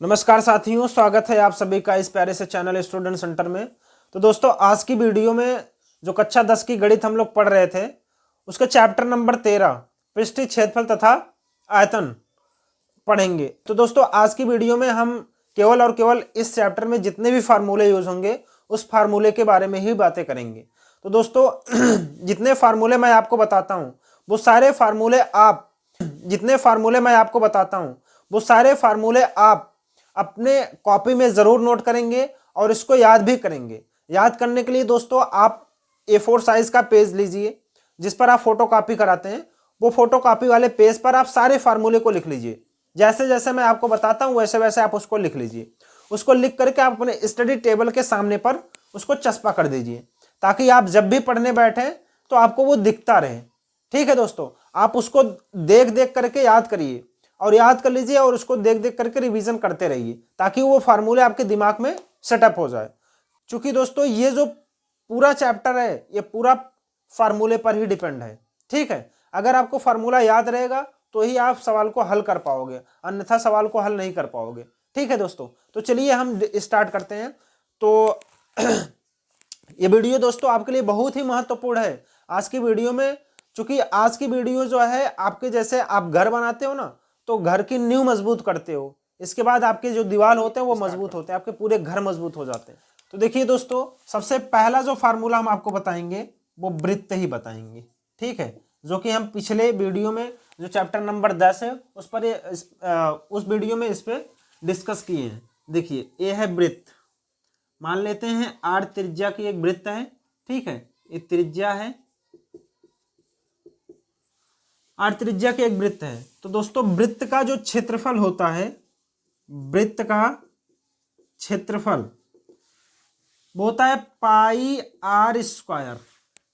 नमस्कार साथियों, स्वागत है आप सभी का इस प्यारे से चैनल स्टूडेंट सेंटर में। तो दोस्तों, आज की वीडियो में जो कक्षा 10 की गणित हम लोग पढ़ रहे थे उसके चैप्टर नंबर 13 पृष्ठीय क्षेत्रफल तथा आयतन पढ़ेंगे। तो दोस्तों, आज की वीडियो में हम केवल और केवल इस चैप्टर में जितने भी फार्मूले यूज होंगे उस फार्मूले के बारे में ही बातें करेंगे। तो दोस्तों जितने फार्मूले मैं आपको बताता हूँ वो सारे फार्मूले आप अपने कॉपी में जरूर नोट करेंगे और इसको याद भी करेंगे। याद करने के लिए दोस्तों आप A4 साइज का पेज लीजिए जिस पर आप फोटो कॉपी कराते हैं। वो फोटो कॉपी वाले पेज पर आप सारे फार्मूले को लिख लीजिए। जैसे जैसे मैं आपको बताता हूं वैसे वैसे आप उसको लिख लीजिए। उसको लिख करके आप अपने स्टडी टेबल के सामने पर उसको चस्पा कर दीजिए ताकि आप जब भी पढ़ने बैठे तो आपको वो दिखता रहे। ठीक है दोस्तों, आप उसको देख देख करके याद करिए और याद कर लीजिए और उसको देख देख करके रिवीजन करते रहिए ताकि वो फार्मूले आपके दिमाग में सेटअप हो जाए। क्योंकि दोस्तों ये जो पूरा चैप्टर है ये पूरा फार्मूले पर ही डिपेंड है। ठीक है, अगर आपको फार्मूला याद रहेगा तो ही आप सवाल को हल कर पाओगे, अन्यथा सवाल को हल नहीं कर पाओगे। ठीक है दोस्तों, तो चलिए हम स्टार्ट करते हैं। तो ये वीडियो दोस्तों आपके लिए बहुत ही महत्वपूर्ण है। आज की वीडियो में, चूंकि आज की वीडियो जो है आपके जैसे आप घर बनाते हो ना तो घर की नींव मजबूत करते हो, इसके बाद आपके जो दीवार होते हैं वो मजबूत होते हैं, आपके पूरे घर मजबूत हो जाते हैं। तो देखिए दोस्तों, सबसे पहला जो फार्मूला हम आपको बताएंगे वो वृत्त ही बताएंगे। ठीक है, जो कि हम पिछले वीडियो में जो चैप्टर नंबर 10 है उस पर उस वीडियो में इस पे डिस्कस किए हैं। देखिए, ये है वृत्त। मान लेते हैं आर त्रिज्या की एक वृत्त है। ठीक है, ये त्रिज्या है, आर त्रिज्या की एक वृत्त है। तो दोस्तों वृत्त का जो क्षेत्रफल होता है, वृत्त का क्षेत्रफल वो होता है पाई आर स्क्वायर।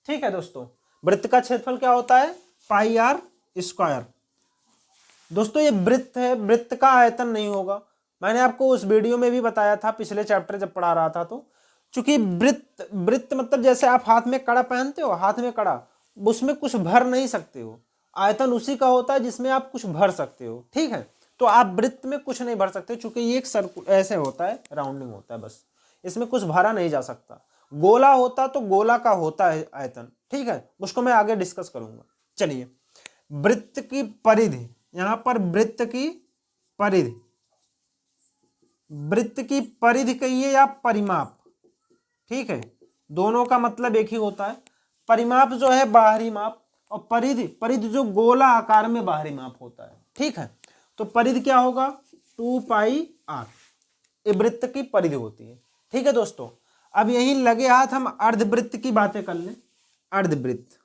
ठीक है दोस्तों, वृत्त का क्षेत्रफल क्या होता है? पाई आर स्क्वायर। दोस्तों ये वृत्त है, वृत्त का आयतन नहीं होगा। मैंने आपको उस वीडियो में भी बताया था पिछले चैप्टर जब पढ़ा रहा था। तो चूंकि वृत्त वृत्त मतलब जैसे आप हाथ में कड़ा पहनते हो, हाथ में कड़ा, उसमें कुछ भर नहीं सकते हो। आयतन उसी का होता है जिसमें आप कुछ भर सकते हो। ठीक है, तो आप वृत्त में कुछ नहीं भर सकते चूंकि ये एक सर्कल ऐसे होता है, राउंडिंग होता है, बस इसमें कुछ भरा नहीं जा सकता। गोला होता तो गोला का होता है आयतन। ठीक है, उसको मैं आगे डिस्कस करूंगा। चलिए, वृत्त की परिधि, यहां पर वृत्त की परिधि, वृत्त की परिधि कहिए या परिमाप। ठीक है, दोनों का मतलब एक ही होता है। परिमाप जो है बाहरी माप और परिधि, परिधि जो गोला आकार में बाहरी माप होता है। ठीक है, तो परिधि क्या होगा? 2 पाई आर, ये वृत्त की परिधि होती है। ठीक है दोस्तों, अब यही लगे हाथ हम अर्धवृत्त की बातें कर लें। अर्धवृत्त,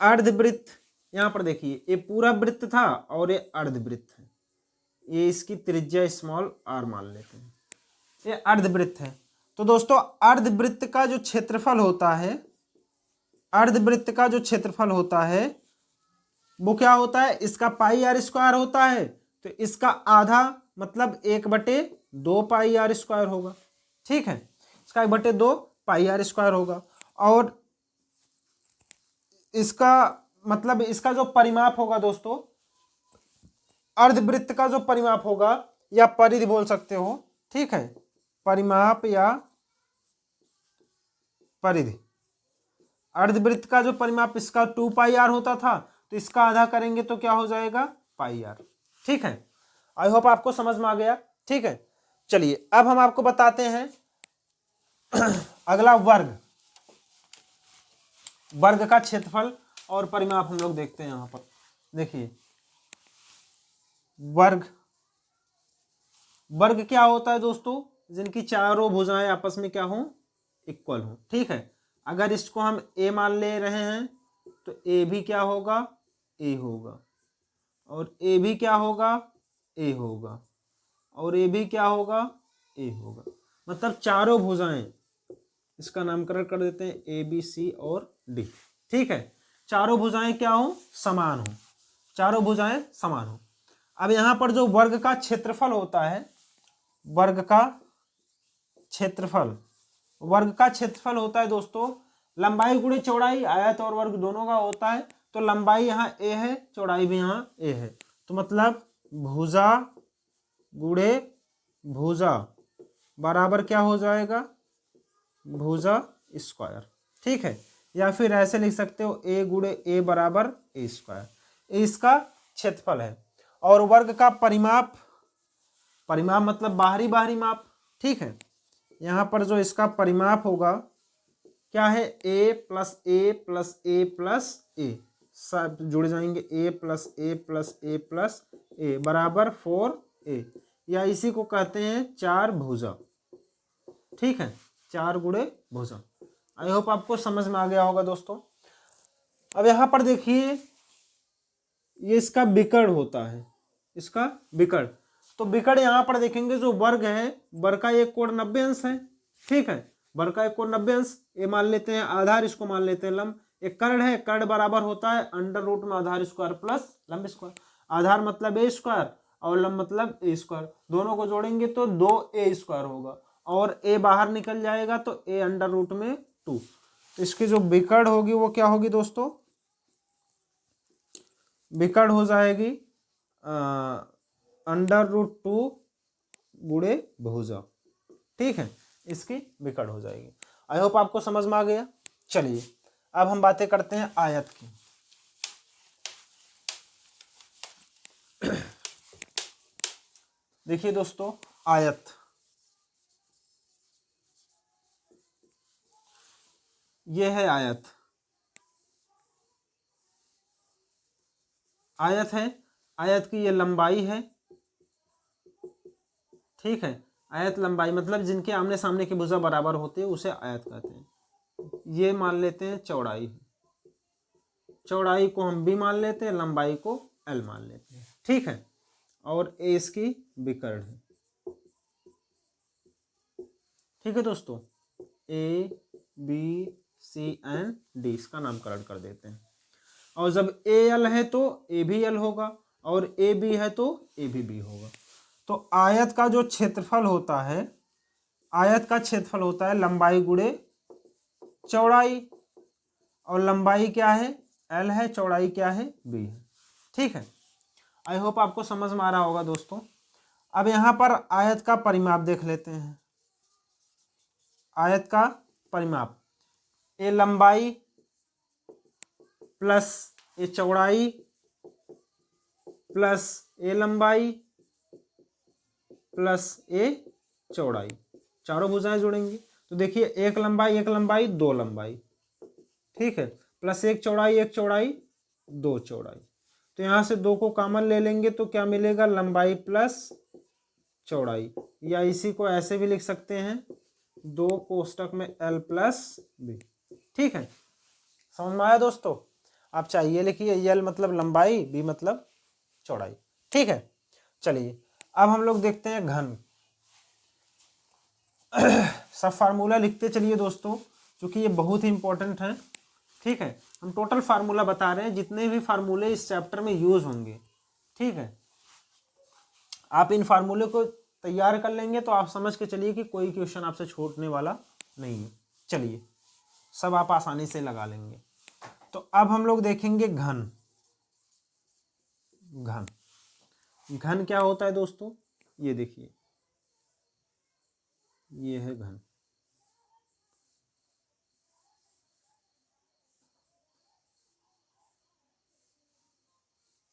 अर्धवृत्त यहां पर देखिए, ये पूरा वृत्त था और ये अर्धवृत्त है। ये इसकी त्रिज्या स्मॉल आर मान लेते हैं, ये अर्धवृत्त है। तो दोस्तों अर्धवृत्त का जो क्षेत्रफल होता है, अर्धवृत्त का जो क्षेत्रफल होता है वो क्या होता है? इसका पाई आर स्क्वायर होता है, तो इसका आधा मतलब 1/2 पाई आर स्क्वायर होगा। ठीक है, इसका 1/2 पाई आर स्क्वायर होगा। और इसका मतलब इसका जो परिमाप होगा दोस्तों, अर्धवृत्त का जो परिमाप होगा या परिधि बोल सकते हो। ठीक है, परिमाप या परिधि, अर्धवृत्त का जो परिमाप इसका 2 पाई आर होता था तो इसका आधा करेंगे तो क्या हो जाएगा? पाई आर। ठीक है, आई होप आपको समझ में आ गया। ठीक है, चलिए अब हम आपको बताते हैं अगला वर्ग, वर्ग का क्षेत्रफल और परिमाप हम लोग देखते हैं। यहां पर देखिए, वर्ग, वर्ग क्या होता है दोस्तों? जिनकी चारों भुजाएं आपस में क्या हो? इक्वल हो। ठीक है, अगर इसको हम ए मान ले रहे हैं तो ए भी क्या होगा? ए होगा, और ए भी क्या होगा? ए होगा, और ए भी क्या होगा? ए होगा। मतलब चारों भुजाएं, इसका नामकरण कर देते हैं ए बी सी और डी। ठीक है, चारों भुजाएं क्या हो? समान हो, चारों भुजाएं समान हो। अब यहां पर जो वर्ग का क्षेत्रफल होता है, वर्ग का क्षेत्रफल, वर्ग का क्षेत्रफल होता है दोस्तों लंबाई गुणे चौड़ाई, आयत और वर्ग दोनों का होता है। तो लंबाई यहाँ ए है, चौड़ाई भी यहाँ ए है, तो मतलब भुजा गुणे भुजा बराबर क्या हो जाएगा, भुजा स्क्वायर। ठीक है, या फिर ऐसे लिख सकते हो ए गुणे ए बराबर ए स्क्वायर। ये इसका क्षेत्रफल है। और वर्ग का परिमाप, परिमाप मतलब बाहरी बाहरी माप। ठीक है, यहाँ पर जो इसका परिमाप होगा क्या है, ए प्लस ए प्लस ए प्लस ए, सब जुड़ जाएंगे, ए प्लस ए प्लस ए प्लस ए बराबर 4a, या इसी को कहते हैं 4 भुजा। ठीक है, 4 गुणे भुजा। आई होप आपको समझ में आ गया होगा दोस्तों। अब यहाँ पर देखिए, ये इसका विकर्ण होता है, इसका विकर्ण। तो विकर्ण यहाँ पर देखेंगे, जो वर्ग है, वर्ग का एक कोण 90 अंश है। ठीक है, वर्ग का एक कोण 90 अंश, ये मान लेते हैं आधार, इसको मान लेते हैं लंब। एक कर्ण है, कर्ण बराबर होता है अंडर रूट में आधार स्क्वायर प्लस लंब स्क्वायर। आधार मतलब ए स्क्वायर और लंब मतलब ए स्क्वायर, दोनों को जोड़ेंगे तो 2a स्क्वायर होगा, और a बाहर निकल जाएगा तो a अंडर रूट में 2। इसकी जो विकर्ण होगी वो क्या होगी दोस्तों, विकर्ण हो जाएगी अंडर रूट 2 गुणे भुजा। ठीक है, इसकी विकर्ण हो जाएगी। आई होप आपको समझ में आ गया। चलिए अब हम बातें करते हैं आयत की। देखिए दोस्तों, आयत, ये है आयत, आयत है, आयत की ये लंबाई है। ठीक है, आयत लंबाई मतलब जिनके आमने सामने की भुजा बराबर होती है उसे आयत कहते हैं। ये मान लेते हैं चौड़ाई है, चौड़ाई को हम b मान लेते हैं, लंबाई को l मान लेते हैं। ठीक है, और a इसकी विकर्ण है। ठीक है दोस्तों, a b c and d इसका नामकरण कर देते हैं। और जब a l है तो a भी l होगा, और a b है तो a भी b होगा। तो आयत का जो क्षेत्रफल होता है, आयत का क्षेत्रफल होता है लंबाई गुणे चौड़ाई, और लंबाई क्या है, l है, चौड़ाई क्या है, b है। ठीक है, आई होप आपको समझ में आ रहा होगा दोस्तों। अब यहाँ पर आयत का परिमाप देख लेते हैं। आयत का परिमाप, ए लंबाई प्लस ए चौड़ाई प्लस ए लंबाई प्लस ए चौड़ाई, चारों भुजाएं जोड़ेंगे तो देखिए एक लंबाई 2 लंबाई। ठीक है, प्लस एक चौड़ाई 2 चौड़ाई। तो यहां से 2 को कॉमन ले लेंगे तो क्या मिलेगा, लंबाई प्लस चौड़ाई, या इसी को ऐसे भी लिख सकते हैं 2 कोष्टक में l प्लस b। ठीक है, समझ में आया दोस्तों। आप चाहिए लिखिए, l मतलब लंबाई, b मतलब चौड़ाई। ठीक है, चलिए अब हम लोग देखते हैं घन। सब फार्मूला लिखते चलिए दोस्तों, क्योंकि ये बहुत ही इंपॉर्टेंट है। ठीक है, हम टोटल फार्मूला बता रहे हैं, जितने भी फार्मूले इस चैप्टर में यूज होंगे। ठीक है, आप इन फार्मूले को तैयार कर लेंगे तो आप समझ के चलिए कि कोई क्वेश्चन आपसे छूटने वाला नहीं है। चलिए, सब आप आसानी से लगा लेंगे। तो अब हम लोग देखेंगे घन। घन, घन क्या होता है दोस्तों, ये देखिए, ये है घन।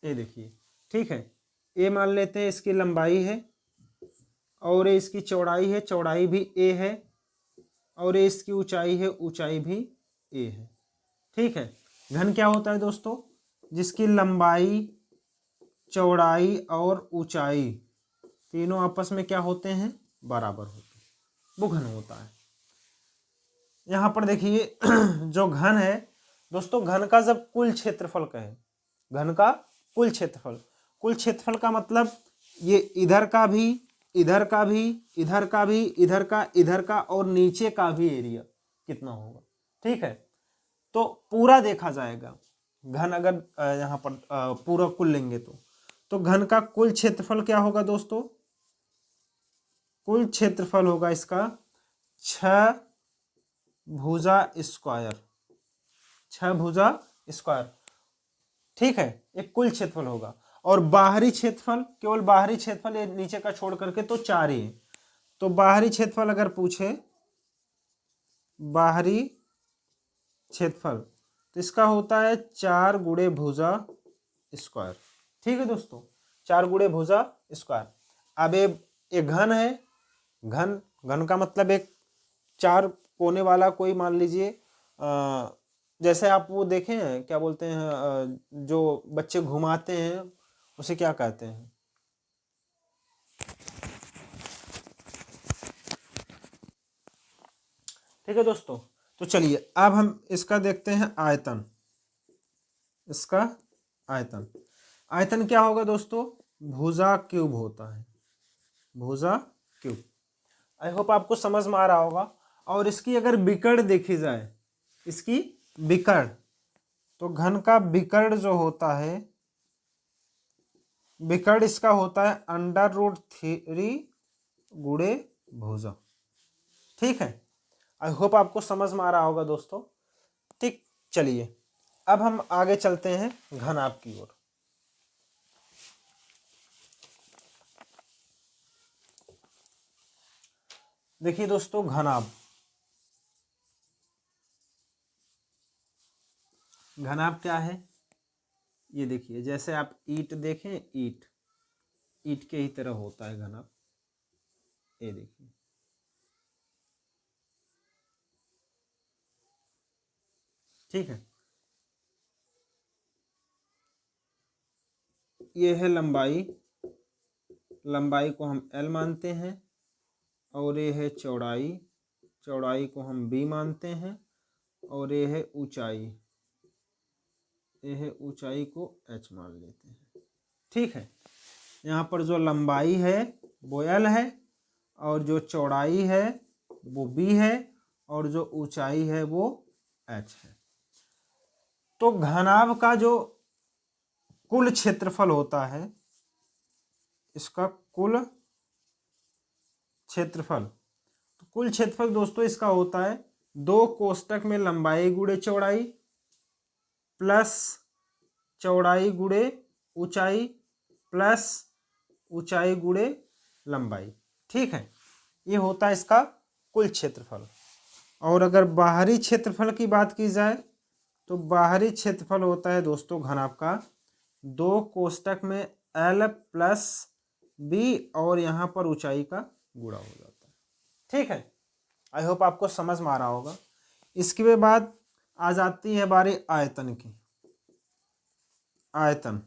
ये देखिए, ठीक है, ए मान लेते हैं इसकी लंबाई है, और ये इसकी चौड़ाई है, चौड़ाई भी ए है, और ये इसकी ऊंचाई है, ऊंचाई भी ए है। ठीक है, घन क्या होता है दोस्तों, जिसकी लंबाई, चौड़ाई और ऊंचाई तीनों आपस में क्या होते हैं, बराबर होते हैं, वो घन होता है। यहां पर देखिए जो घन है दोस्तों, घन का जब कुल क्षेत्रफल कहे, घन का कुल क्षेत्रफल, कुल क्षेत्रफल का मतलब ये इधर का भी, इधर का भी, इधर का भी, इधर का और नीचे का भी एरिया कितना होगा। ठीक है, तो पूरा देखा जाएगा घन, अगर यहाँ पर पूरा कुल लेंगे तो घन का कुल क्षेत्रफल क्या होगा दोस्तों, कुल क्षेत्रफल होगा इसका 6 भुजा स्क्वायर, 6 भुजा स्क्वायर। ठीक है, एक कुल क्षेत्रफल होगा। और बाहरी क्षेत्रफल, केवल बाहरी क्षेत्रफल ये नीचे का छोड़ करके तो 4 ही है। तो बाहरी क्षेत्रफल अगर पूछे, बाहरी क्षेत्रफल, तो इसका होता है 4 गुणे भुजा स्क्वायर। ठीक है दोस्तों, 4 गुणे भुजा स्क्वायर। अब ये घन है, घन, घन का मतलब एक 4 कोने वाला कोई, मान लीजिए जैसे आप वो देखे हैं, क्या बोलते हैं, जो बच्चे घुमाते हैं उसे क्या कहते हैं? ठीक है दोस्तों, तो चलिए अब हम इसका देखते हैं आयतन। इसका आयतन, आयतन क्या होगा दोस्तों? भुजा क्यूब होता है, भुजा क्यूब। आई होप आपको समझ में आ रहा होगा। और इसकी अगर विकर्ण देखी जाए, इसकी विकर्ण, तो घन का विकर्ण जो होता है, विकर्ण इसका होता है √3 गुणे भुजा। ठीक है, आई होप आपको समझ में आ रहा होगा दोस्तों। ठीक, चलिए अब हम आगे चलते हैं घनाभ की ओर। देखिए दोस्तों, घनाभ, घनाभ क्या है? ये देखिए, जैसे आप ईंट देखें, ईंट, ईंट के ही तरह होता है घनाभ। ये देखिए, ठीक है, ये है लंबाई, लंबाई को हम L मानते हैं। और ये है चौड़ाई, चौड़ाई को हम B मानते हैं। और ये है ऊंचाई, ये है ऊंचाई को H मान लेते हैं। ठीक है, यहाँ पर जो लंबाई है वो L है, और जो चौड़ाई है वो B है, और जो ऊंचाई है वो H है। तो घनाभ का जो कुल क्षेत्रफल होता है, इसका कुल क्षेत्रफल, तो कुल क्षेत्रफल दोस्तों इसका होता है 2 कोष्टक में लंबाई गुणे चौड़ाई प्लस चौड़ाई गुणे ऊंचाई प्लस ऊंचाई गुणे लंबाई। ठीक है, ये होता है इसका कुल क्षेत्रफल। और अगर बाहरी क्षेत्रफल की बात की जाए, तो बाहरी क्षेत्रफल होता है दोस्तों घनाभ का 2 कोष्टक में L प्लस B, और यहाँ पर ऊंचाई का गुणा हो जाता है। ठीक है, आई होप आपको समझ में आ रहा होगा। इसके बाद आ जाती है बारी आयतन की। आयतन,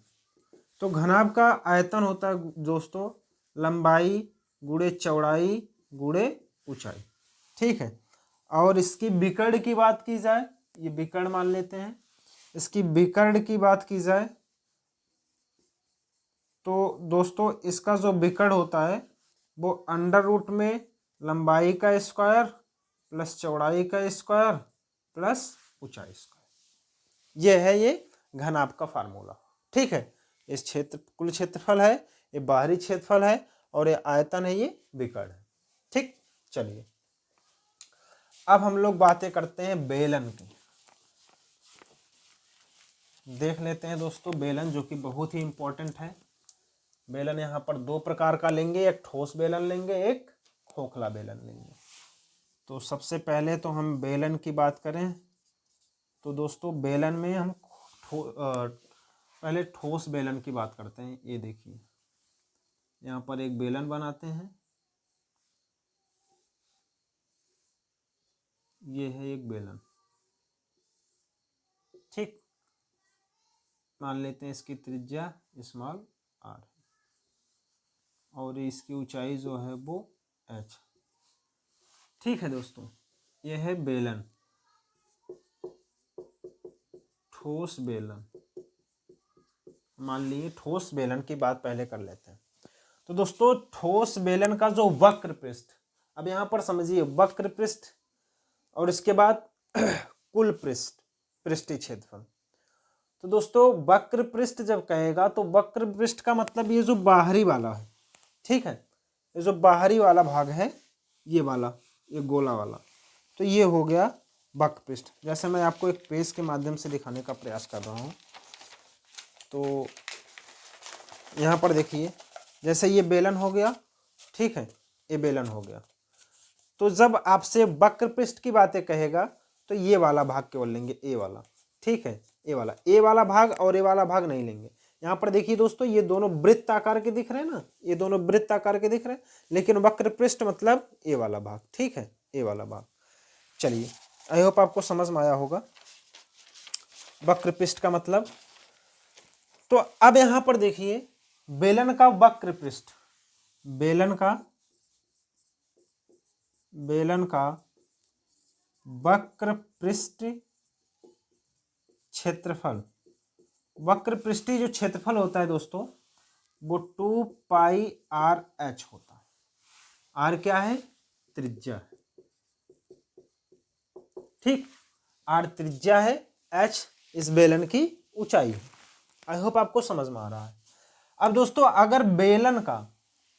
तो घनाभ का आयतन होता है दोस्तों लंबाई गुणे चौड़ाई गुणे ऊंचाई। ठीक है, और इसकी विकर्ण की बात की जाए, ये विकर्ण मान लेते हैं। इसकी विकर्ण की बात की जाए तो दोस्तों इसका जो विकर्ण होता है वो √ में लंबाई का स्क्वायर प्लस चौड़ाई का स्क्वायर प्लस ऊंचाई स्क्वायर। ये है ये घनाभ का फार्मूला। ठीक है, इस क्षेत्र कुल क्षेत्रफल है, ये बाहरी क्षेत्रफल है, और ये आयतन है, ये विकर्ण है। ठीक, चलिए अब हम लोग बातें करते हैं बेलन की। देख लेते हैं दोस्तों बेलन, जो कि बहुत ही इंपॉर्टेंट है। बेलन यहाँ पर 2 प्रकार का लेंगे, एक ठोस बेलन लेंगे, एक खोखला बेलन लेंगे। तो सबसे पहले तो हम बेलन की बात करें तो दोस्तों बेलन में हम पहले ठोस बेलन की बात करते हैं। ये देखिए, यहाँ पर एक बेलन बनाते हैं, ये है एक बेलन। ठीक, मान लेते हैं इसकी त्रिज्या स्मॉल r है, और इसकी ऊंचाई जो है वो h। ठीक है दोस्तों, ये है बेलन, ठोस बेलन। मान लीजिए ठोस बेलन की बात पहले कर लेते हैं। तो दोस्तों ठोस बेलन का जो वक्र पृष्ठ, अब यहाँ पर समझिए वक्र पृष्ठ, और इसके बाद कुल पृष्ठ, पृष्ठीय क्षेत्रफल। तो दोस्तों वक्र पृष्ठ जब कहेगा तो वक्र पृष्ठ का मतलब ये जो बाहरी वाला है, ठीक है, ये जो बाहरी वाला भाग है, ये वाला, ये गोला वाला, तो ये हो गया वक्र पृष्ठ। जैसे मैं आपको एक पेज के माध्यम से दिखाने का प्रयास कर रहा हूँ। तो यहाँ पर देखिए, जैसे ये बेलन हो गया, ठीक है, ये बेलन हो गया। तो जब आपसे वक्र पृष्ठ की बातें कहेगा तो ये वाला भाग केवल लेंगे, ए वाला, ठीक है, ए वाला भाग और ए वाला भाग नहीं लेंगे। यहाँ पर देखिए दोस्तों, ये दोनों वृत्त आकार के दिख रहे हैं ना, ये दोनों वृत्त आकार के दिख रहे हैं, लेकिन वक्र पृष्ठ मतलब ए वाला भाग, ठीक है, ए वाला भाग। चलिए, आई होप आपको समझ में आया होगा वक्र पृष्ठ का मतलब। तो अब यहां पर देखिए, बेलन का वक्र पृष्ठ, बेलन का वक्र पृष्ठ क्षेत्रफल, वक्र पृष्ठीय जो क्षेत्रफल होता है दोस्तों, वो 2πr/h होता है। आर क्या है? त्रिज्या है, ठीक, आर त्रिज्या है, एच इस बेलन की ऊंचाई है। आई होप आपको समझ में आ रहा है। अब दोस्तों, अगर बेलन का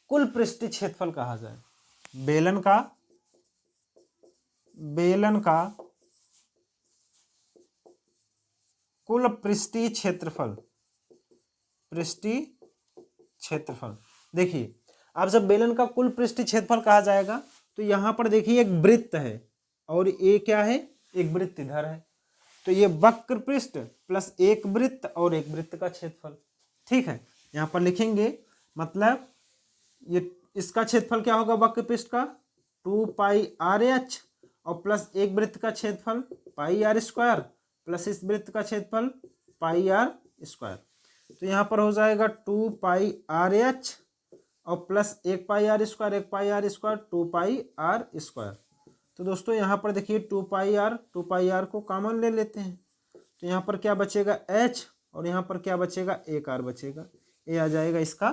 कुल पृष्ठीय क्षेत्रफल कहा जाए, बेलन का कुल पृष्ठीय क्षेत्रफल, देखिए, अब जब बेलन का कुल पृष्ठीय क्षेत्रफल कहा जाएगा तो यहां पर देखिए एक वृत्त है और ये क्या है? एक वृत्त इधर है, तो ये वक्र पृष्ठ प्लस एक वृत्त और एक वृत्त का क्षेत्रफल, ठीक है। यहां पर लिखेंगे, मतलब ये इसका क्षेत्रफल क्या होगा वक्र पृष्ठ का? 2πr/h और प्लस एक वृत्त का क्षेत्रफल πr² प्लस इस वृत्त का क्षेत्रफल πr²। तो यहाँ पर हो जाएगा 2πr/h और प्लस एक πr², 2πr²। तो दोस्तों यहाँ पर देखिए 2πr को कॉमन ले लेते हैं, तो यहाँ पर क्या बचेगा? h, और यहाँ पर क्या बचेगा? एक r बचेगा। ये आ जाएगा इसका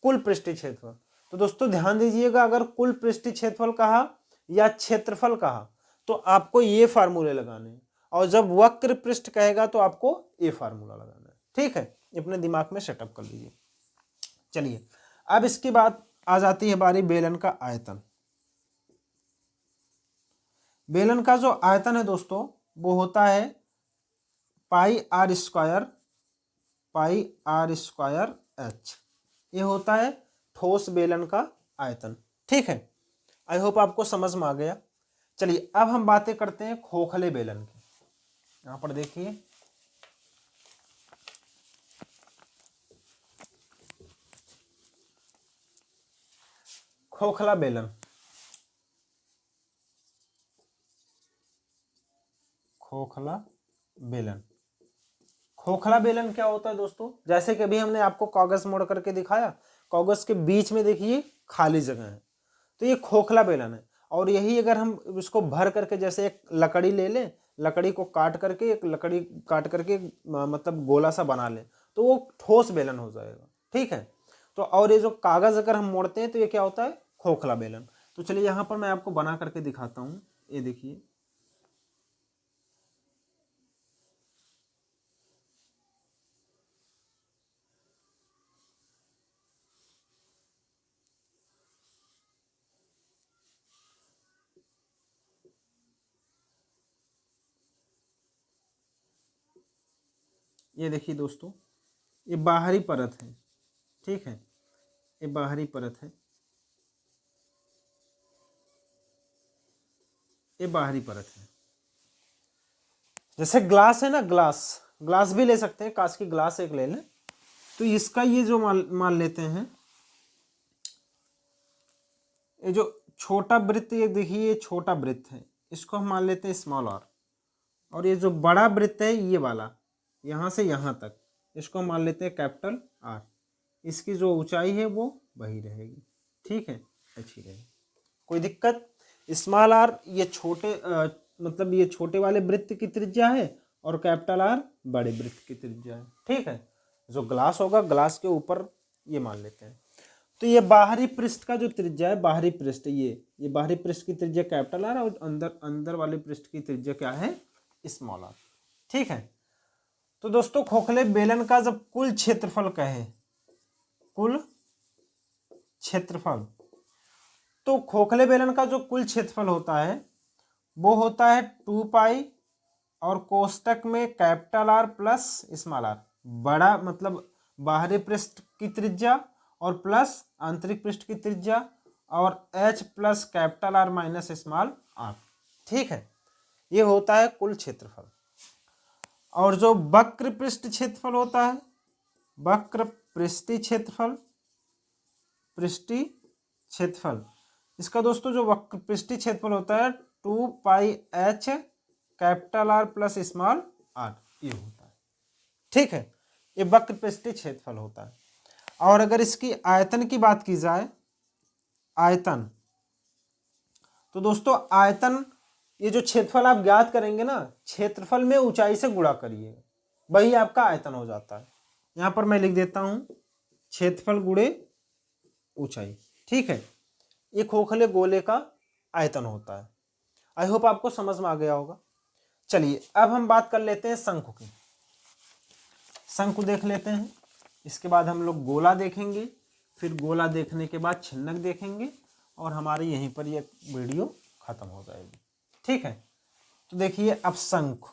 कुल पृष्ठीय क्षेत्रफल। तो दोस्तों ध्यान दीजिएगा, अगर कुल पृष्ठीय क्षेत्रफल कहा या क्षेत्रफल कहा तो आपको ये फार्मूले लगाने हैं, और जब वक्र पृष्ठ कहेगा तो आपको ये फार्मूला लगाना है, ठीक है। अपने दिमाग में सेटअप कर लीजिए। चलिए, अब इसके बाद आ जाती है बारी बेलन का आयतन। बेलन का जो आयतन है दोस्तों, वो होता है πr²h। ये होता है ठोस बेलन का आयतन, ठीक है। आई होप आपको समझ में आ गया। चलिए, अब हम बातें करते हैं खोखले बेलन की। यहां पर देखिए, खोखला बेलन, खोखला बेलन क्या होता है दोस्तों? जैसे कि अभी हमने आपको कागज मोड़ करके दिखाया, कागज के बीच में देखिए खाली जगह है, तो ये खोखला बेलन है। और यही अगर हम इसको भर करके, जैसे एक लकड़ी ले लें, लकड़ी को काट करके, एक लकड़ी काट करके मतलब गोला सा बना लें, तो वो ठोस बेलन हो जाएगा, ठीक है। तो और ये जो कागज अगर हम मोड़ते हैं तो ये क्या होता है? खोखला बेलन। तो चलिए यहाँ पर मैं आपको बना करके दिखाता हूँ। ये देखिए, ये देखिए दोस्तों, ये बाहरी परत है, ठीक है, ये बाहरी परत है, ये बाहरी परत है। जैसे ग्लास है ना, ग्लास भी ले सकते हैं, कांच की ग्लास एक ले लें, तो इसका ये जो मान लेते हैं, ये जो छोटा वृत्त, ये देखिए ये छोटा वृत्त है, इसको हम मान लेते हैं स्मॉल आर, और ये जो बड़ा वृत्त है ये वाला, यहाँ से यहाँ तक, इसको मान लेते हैं कैपिटल आर। इसकी जो ऊंचाई है वो वही रहेगी, ठीक है, अच्छी रहेगी, कोई दिक्कत? स्मॉल आर ये छोटे मतलब ये छोटे वाले वृत्त की त्रिज्या है, और कैपिटल आर बड़े वृत्त की त्रिज्या है, ठीक है। जो ग्लास होगा, ग्लास के ऊपर ये मान लेते हैं। तो ये बाहरी पृष्ठ का जो त्रिज्या है, बाहरी पृष्ठ, ये बाहरी पृष्ठ की त्रिज्या कैपिटल आर, और अंदर वाले पृष्ठ की त्रिज्या क्या है? स्मॉल आर, ठीक है। तो दोस्तों खोखले बेलन का जब कुल क्षेत्रफल कहे, कुल क्षेत्रफल, तो खोखले बेलन का जो कुल क्षेत्रफल होता है वो होता है 2π और कोष्टक में capital R plus small R बड़ा मतलब बाहरी पृष्ठ की त्रिज्या और प्लस आंतरिक पृष्ठ की त्रिज्या और h plus capital R minus small r। ठीक है, ये होता है कुल क्षेत्रफल। और जो वक्र पृष्ठ क्षेत्रफल होता है, वक्र पृष्ठीय क्षेत्रफल, पृष्ठीय क्षेत्रफल, इसका दोस्तों जो वक्र पृष्ठीय क्षेत्रफल होता है 2 पाई h capital R plus small r, ये होता है। ठीक है, ये वक्र पृष्ठीय क्षेत्रफल होता है। और अगर इसकी आयतन की बात की जाए, आयतन, तो दोस्तों आयतन, ये जो क्षेत्रफल आप ज्ञात करेंगे ना, क्षेत्रफल में ऊंचाई से गुणा करिए, वही आपका आयतन हो जाता है। यहां पर मैं लिख देता हूं क्षेत्रफल गुणे ऊंचाई। ठीक है, ये खोखले गोले का आयतन होता है। आई होप आपको समझ में आ गया होगा। चलिए अब हम बात कर लेते हैं शंकु की। शंकु देख लेते हैं, इसके बाद हम लोग गोला देखेंगे, फिर गोला देखने के बाद छिन्नक देखेंगे और हमारी यहीं पर ये वीडियो खत्म हो जाएगी। ठीक है, तो देखिए अब शंकु,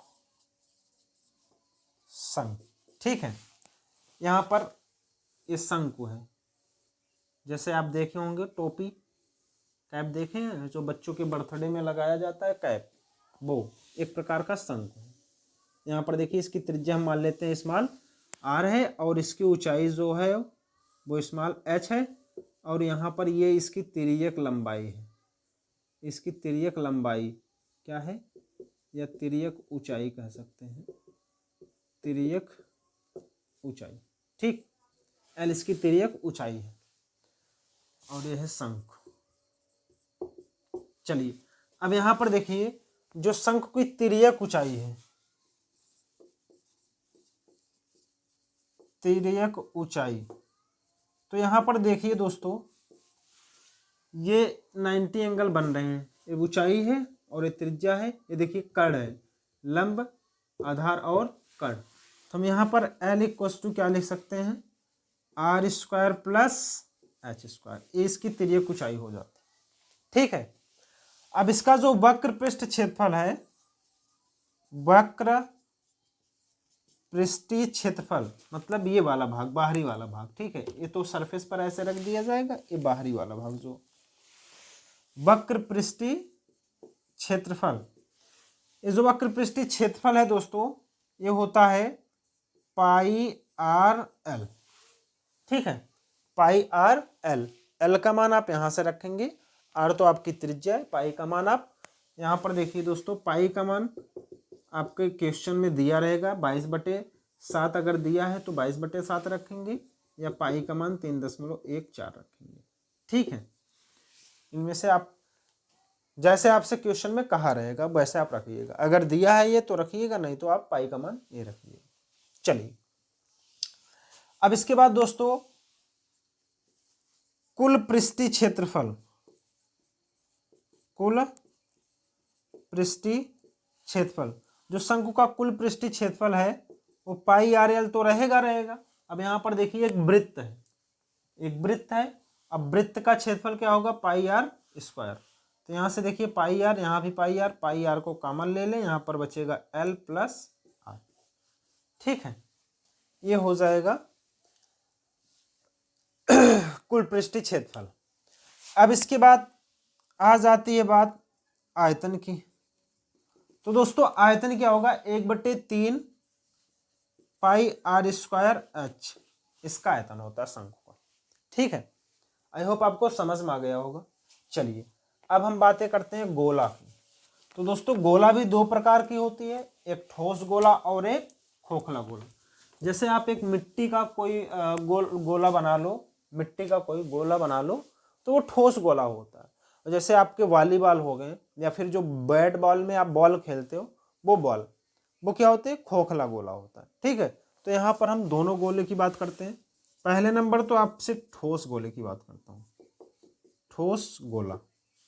शंकु, ठीक है, यहाँ पर ये शंकु है। जैसे आप देखे होंगे टोपी, कैप देखे हैं जो बच्चों के बर्थडे में लगाया जाता है कैप, वो एक प्रकार का शंकु है। यहाँ पर देखिए इसकी त्रिज्या हम मान लेते हैं स्मॉल r है और इसकी ऊंचाई जो है वो स्मॉल h है और यहाँ पर ये इसकी तिर्यक लंबाई है। इसकी तिर्यक लंबाई क्या है, या तिर्यक ऊंचाई कह सकते हैं, तिर्यक ऊंचाई। ठीक, l इसकी तिर्यक ऊंचाई है और यह है शंकु। चलिए अब यहाँ पर देखिए जो शंकु की तिर्यक ऊंचाई है, तिर्यक ऊंचाई, तो यहाँ पर देखिए दोस्तों ये 90 एंगल बन रहे हैं। ये ऊंचाई है और ये त्रिज्या है। ये देखिए कर्ण है, लंब, आधार और कर्ण। तो हम यहाँ पर L इक्वस टू क्या लिख सकते हैं, R square plus H square, ये इसकी तिर्यक ऊंचाई हो जाती है। ठीक है, अब इसका जो वक्र पृष्ठ क्षेत्रफल है, वक्र पृष्ठीय क्षेत्रफल मतलब ये वाला भाग, बाहरी वाला भाग। ठीक है, ये तो सरफेस पर ऐसे रख दिया जाएगा, ये बाहरी वाला भाग जो वक्र पृष्ठीय क्षेत्रफल, ये जो वक्र पृष्ठीय क्षेत्रफल है दोस्तों, ये होता है पाई आर एल। ठीक है, पाई आर एल, एल का मान आप यहां से रखेंगे, आर तो आपकी त्रिज्या है, पाई का मान आप यहां पर देखिए दोस्तों, पाई का मान आपके क्वेश्चन में दिया रहेगा 22/7, अगर दिया है तो 22/7 रखेंगे, या पाई का मान 3.14 रखेंगे। ठीक है, इनमें से आप जैसे आपसे क्वेश्चन में कहा रहेगा वैसे आप रखिएगा, अगर दिया है ये तो रखिएगा, नहीं तो आप पाई का मान ये रखिएगा। चलिए अब इसके बाद दोस्तों कुल पृष्ठीय क्षेत्रफल, कुल पृष्ठीय क्षेत्रफल, जो शंकु का कुल पृष्ठीय क्षेत्रफल है वो पाई आर एल तो रहेगा। अब यहाँ पर देखिए एक वृत्त है, एक वृत्त है, अब वृत्त का क्षेत्रफल क्या होगा, पाई आर स्क्वायर। तो यहाँ से देखिए पाई आर, यहाँ भी पाई आर को कॉमन ले लें, यहाँ पर बचेगा एल प्लस आर। ठीक है, ये हो जाएगा कुल पृष्ठीय क्षेत्रफल। अब इसके बाद आ जाती है बात आयतन की। तो दोस्तों आयतन क्या होगा, 1/3 पाई आर स्क्वायर एच, इसका आयतन होता है शंकु का। ठीक है, आई होप आपको समझ में आ गया होगा। चलिए अब हम बातें करते हैं गोला की। तो दोस्तों गोला भी दो प्रकार की होती है, एक ठोस गोला और एक खोखला गोला। जैसे आप एक मिट्टी का कोई गोला बना लो, मिट्टी का कोई गोला बना लो तो वो ठोस गोला होता है। जैसे आपके वॉलीबॉल हो गए या फिर जो बैट बॉल में आप बॉल खेलते हो वो बॉल, वो क्या होते हैं, खोखला गोला होता है। ठीक है, तो यहाँ पर हम दोनों गोले की बात करते हैं। पहले नंबर तो आपसे ठोस गोले की बात करता हूँ, ठोस गोला।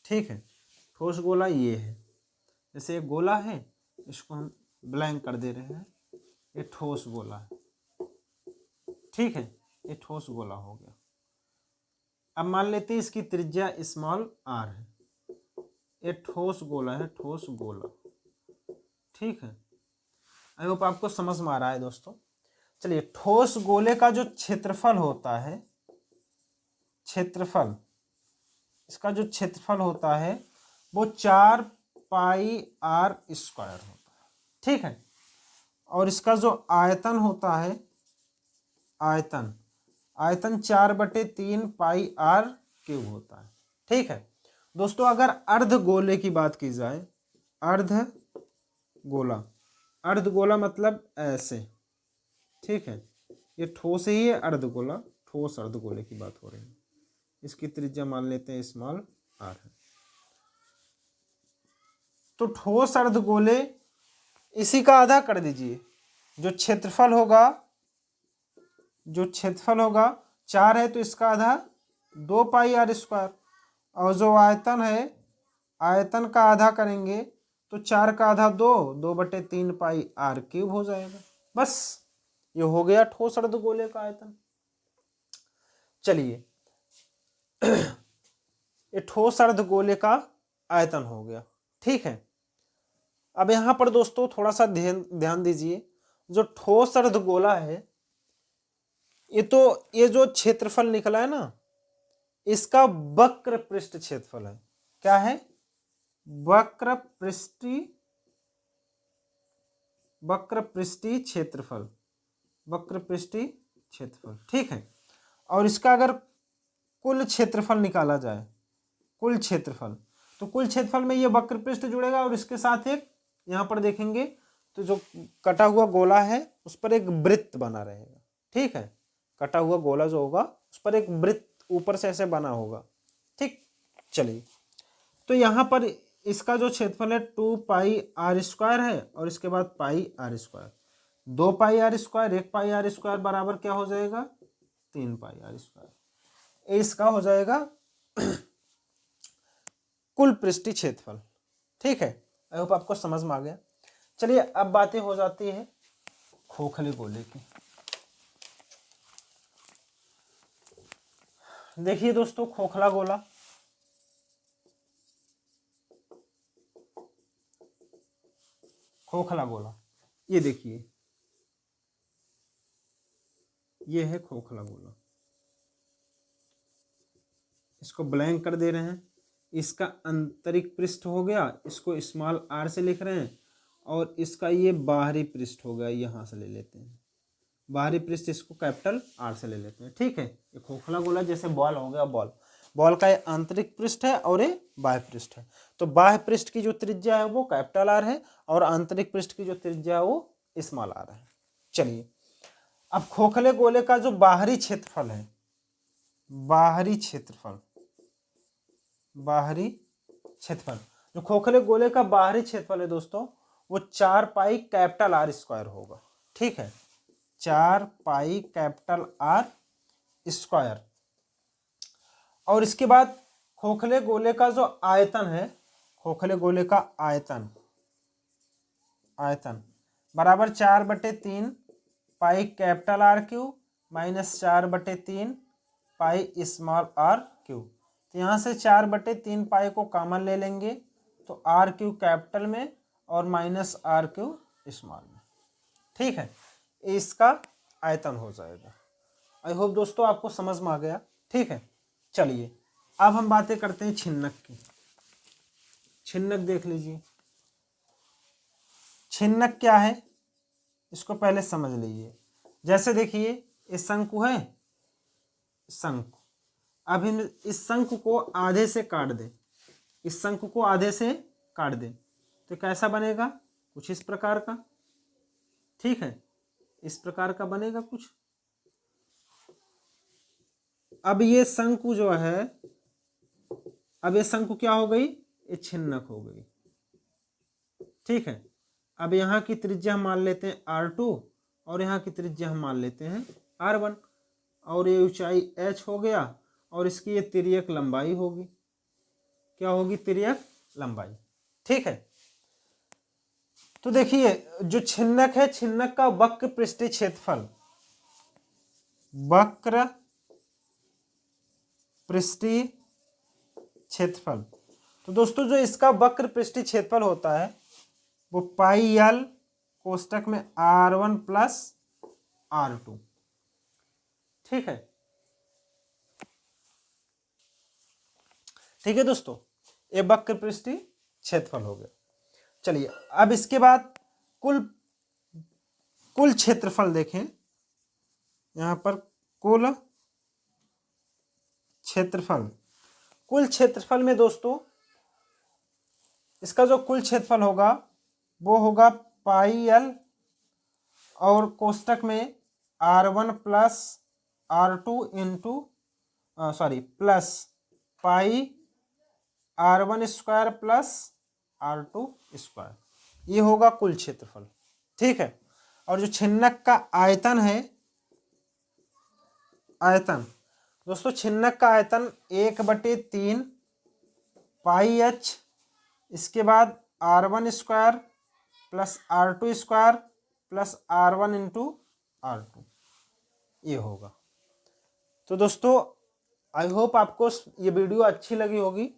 ठीक है, ठोस गोला ये है, जैसे एक गोला है, इसको हम ब्लैंक कर दे रहे हैं, ये ठोस गोला है। ठीक है, ये ठोस गोला हो गया। अब मान लेते हैं इसकी त्रिज्या स्मॉल आर है, ये ठोस गोला है, ठोस गोला। ठीक है, आई होप आपको समझ में आ रहा है दोस्तों। चलिए, ठोस गोले का जो क्षेत्रफल होता है, क्षेत्रफल, इसका जो क्षेत्रफल होता है वो 4 पाई आर स्क्वायर होता है, ठीक है। और इसका जो आयतन होता है, आयतन, आयतन 4/3 पाई आर क्यूब होता है, ठीक है। दोस्तों अगर अर्ध गोले की बात की जाए, अर्ध गोला, अर्ध गोला मतलब ऐसे, ठीक है, ये ठोस ही है अर्धगोला, ठोस अर्धगोले की बात हो रही है। इसकी त्रिज्या मान लेते हैं स्मॉल आर है। तो ठोस अर्धगोले, इसी का आधा कर दीजिए, जो क्षेत्रफल होगा, जो क्षेत्रफल होगा 4 है तो इसका आधा 2 पाई आर स्क्वायर, और जो आयतन है, आयतन का आधा करेंगे तो 4 का आधा 2/3 पाई आर क्यूब हो जाएगा। बस ये हो गया ठोस अर्धगोले का आयतन। चलिए ये ठोस अर्धगोले का आयतन हो गया, ठीक है। अब यहां पर दोस्तों थोड़ा सा ध्यान दीजिए, जो ठोस अर्धगोला है, ये जो क्षेत्रफल निकला है ना, इसका वक्र पृष्ठ क्षेत्रफल है। क्या है? वक्र पृष्ठीय क्षेत्रफल, वक्र पृष्ठीय क्षेत्रफल, ठीक है। और इसका अगर कुल क्षेत्रफल निकाला जाए, कुल क्षेत्रफल, तो कुल क्षेत्रफल में ये वक्र पृष्ठ जुड़ेगा और इसके साथ एक, यहां पर देखेंगे तो जो कटा हुआ गोला है उस पर एक वृत्त बना रहेगा, ठीक है। कटा हुआ गोला जो होगा उस पर एक वृत्त ऊपर से ऐसे बना होगा, ठीक। चलिए, तो यहां पर इसका जो क्षेत्रफल है 2 पाई आर स्क्वायर है, और इसके बाद pi r square, 2 pi r square, 1 pi r square बराबर क्या हो जाएगा? 3 पाई आर स्क्वायर। इसका हो जाएगा कुल पृष्ठीय क्षेत्रफल, ठीक है। आई होप आपको समझ में आ गया। चलिए अब बातें हो जाती है खोखले गोले की। देखिए दोस्तों, खोखला गोला, खोखला गोला, ये देखिए, ये है खोखला गोला। इसको ब्लैंक कर दे रहे हैं। इसका आंतरिक पृष्ठ हो गया, इसको स्मॉल आर से लिख रहे हैं, और इसका ये बाहरी पृष्ठ हो गया, यहां से ले लेते हैं बाहरी पृष्ठ, इसको कैपिटल आर से ले लेते हैं, ठीक है। ये खोखला गोला जैसे बॉल हो गया, बॉल, बॉल का ये आंतरिक पृष्ठ है और ये बाह्य पृष्ठ है। तो बाह्य पृष्ठ की जो त्रिज्या है वो कैपिटल आर है, और आंतरिक पृष्ठ की जो त्रिज्या है वो स्मॉल आर है। चलिए, अब खोखले गोले का जो बाहरी क्षेत्रफल है, बाहरी क्षेत्रफल, बाहरी क्षेत्रफल, जो खोखले गोले का बाहरी क्षेत्रफल है दोस्तों, वो 4 पाई कैपिटल आर स्क्वायर होगा, ठीक है। 4 पाई कैपिटल आर स्क्वायर। और इसके बाद खोखले गोले का जो आयतन है, खोखले गोले का आयतन, आयतन बराबर 4/3 pi capital R cube minus 4/3 pi small R cube. तो यहाँ से 4/3 पाई को कॉमन ले लेंगे तो आर क्यूब कैपिटल में और माइनस आर क्यूब स्मॉल में, ठीक है। इसका आयतन हो जाएगा। आई होप दोस्तों आपको समझ में आ गया, ठीक है। चलिए अब हम बातें करते हैं छिन्नक की। छिन्नक देख लीजिए, छिन्नक क्या है इसको पहले समझ लीजिए। जैसे देखिए, ये शंकु है, शंकु, अब हम इस शंकु को आधे से काट दें, इस शंकु को आधे से काट दें तो कैसा बनेगा? कुछ इस प्रकार का, ठीक है, इस प्रकार का बनेगा कुछ। अब ये शंकु जो है, अब ये शंकु क्या हो गई? ये छिन्नक हो गई, ठीक है। अब यहाँ की त्रिज्या हम मान लेते हैं R2 और यहाँ की त्रिज्या हम मान लेते हैं R1, और ये ऊंचाई h हो गया, और इसकी ये तिर्यक लंबाई होगी। क्या होगी? तिर्यक लंबाई, ठीक है। तो देखिए, जो छिन्नक है, छिन्नक का वक्र पृष्ठीय क्षेत्रफल, वक्र पृष्ठीय क्षेत्रफल, तो दोस्तों जो इसका वक्र पृष्ठीय क्षेत्रफल होता है वो पाई एल कोष्टक में R1 प्लस R2। ठीक है, ठीक है दोस्तों, ये वक्र पृष्ठीय क्षेत्रफल हो गया। चलिए अब इसके बाद कुल कुल क्षेत्रफल देखें, यहां पर कुल क्षेत्रफल, कुल क्षेत्रफल में दोस्तों इसका जो कुल क्षेत्रफल होगा वो होगा पाई एल और कोष्टक में R1 plus R2 into sorry plus pi R1 square plus R2 square, ये होगा कुल क्षेत्रफल। ठीक है, और जो छिन्नक का आयतन है, आयतन दोस्तों छिन्नक का आयतन 1/3 पाई एच, इसके बाद R1 square plus R2 square plus R1 into R2, ये होगा। तो दोस्तों आई होप आपको ये वीडियो अच्छी लगी होगी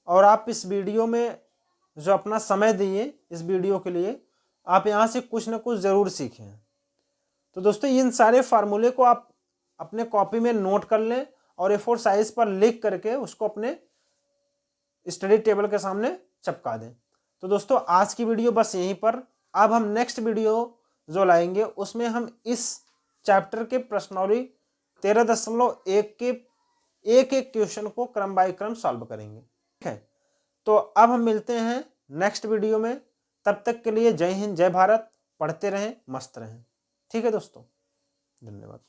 और आप इस वीडियो में जो अपना समय दिए इस वीडियो के लिए, आप यहाँ से कुछ ना कुछ ज़रूर सीखें। तो दोस्तों इन सारे फार्मूले को आप अपने कॉपी में नोट कर लें और A4 साइज पर लिख करके उसको अपने स्टडी टेबल के सामने चिपका दें। तो दोस्तों आज की वीडियो बस यहीं पर। अब हम नेक्स्ट वीडियो जो लाएंगे उसमें हम इस चैप्टर के प्रश्नावली 13.1 के एक एक क्वेश्चन को क्रम बाय क्रम सॉल्व करेंगे। ठीक है, तो अब हम मिलते हैं नेक्स्ट वीडियो में। तब तक के लिए जय हिंद, जय भारत, पढ़ते रहें, मस्त रहें। ठीक है दोस्तों, धन्यवाद।